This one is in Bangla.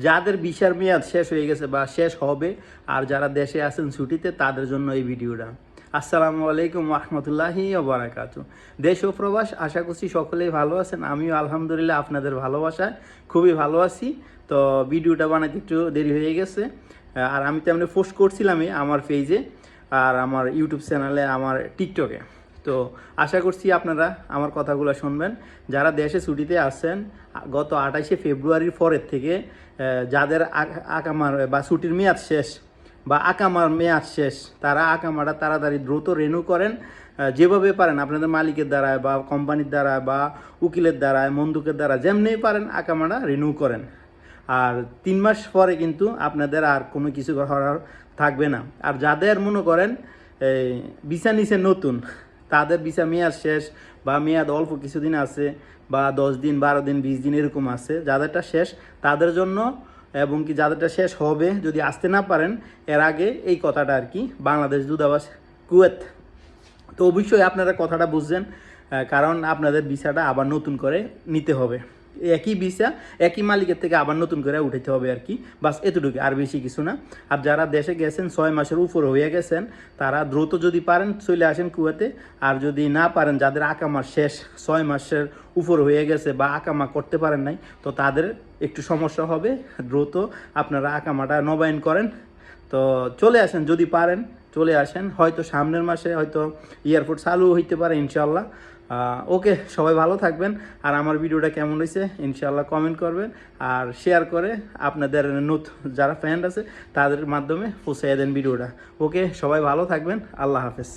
যাদের ভিসার মেয়াদ শেষ হয়ে গেছে বা শেষ হবে আর যারা দেশে আছেন ছুটিতে তাদের জন্য এই ভিডিওটা। আসসালামু আলাইকুম রহমতুল্লাহি বারাকাতু। দেশ ও প্রবাস, আশা করছি সকলেই ভালো আছেন। আমিও আলহামদুলিল্লাহ আপনাদের ভালোবাসায় খুবই ভালো আছি। তো ভিডিওটা বানাতে একটু দেরি হয়ে গেছে, আর আমি তেমনি পোস্ট করছিলামই আমার পেজে আর আমার ইউটিউব চ্যানেলে, আমার টিকটকে। তো আশা করছি আপনারা আমার কথাগুলো শুনবেন। যারা দেশে ছুটিতে আসছেন গত 28শে ফেব্রুয়ারির পরের থেকে, যাদের আকামার বা ছুটির মেয়াদ শেষ বা আকামার মেয়াদ শেষ, তারা আকামাটা তাড়াতাড়ি দ্রুত রিনিউ করেন। যেভাবে পারেন আপনাদের মালিকের দ্বারায় বা কোম্পানির দ্বারা বা উকিলের দ্বারায়, মন্দুকের দ্বারা, যেমনি পারেন আকামাটা রিনিউ করেন। আর 3 মাস পরে কিন্তু আপনাদের আর কোনো কিছু করার থাকবে না। আর যাদের মনে করেন ভিসা নিচে নতুন, তাদের ভিসা মেয়াদ শেষ বা মেয়াদ অল্প কিছুদিন আছে বা 10 দিন, 12 দিন, 20 দিন এরকম আছে, যাদেরটা শেষ তাদের জন্য, এবং কি যাদেরটা শেষ হবে যদি আসতে না পারেন এর আগে, এই কথাটা আর কি বাংলাদেশ দূতাবাস কুয়েত। তো অবশ্যই আপনারা কথাটা বুঝছেন, কারণ আপনাদের ভিসাটা আবার নতুন করে নিতে হবে। একই ভিসা একই মালিকের থেকে আবার নতুন করে উঠাইতে হবে আর কি, বাস এতটুকু, আর বেশি কিছু না। আর যারা দেশে গেছেন 6 মাসের উপর হয়ে গেছেন, তারা দ্রুত যদি পারেন চলে আসেন কুয়েতে। আর যদি না পারেন, যাদের আকামা শেষ 6 মাসের উপর হয়ে গেছে বা আকামা করতে পারেন নাই, তো তাদের একটু সমস্যা হবে। দ্রুত আপনারা আকামাটা নবায়ন করেন। তো চলে আসেন, যদি পারেন চলে আসেন। হয়তো সামনের মাসে হয়তো এয়ারপোর্ট চালু হইতে পারে ইনশাল্লাহ। ওকে, সবাই ভালো থাকবেন। আর আমার ভিডিওটা কেমন হয়েছে ইনশাল্লাহ কমেন্ট করবেন, আর শেয়ার করে আপনাদের যারা ফ্রেন্ড আছে তাদের মাধ্যমে পৌঁছে দেন ভিডিওটা। ওকে, সবাই ভালো থাকবেন। আল্লাহ হাফেজ।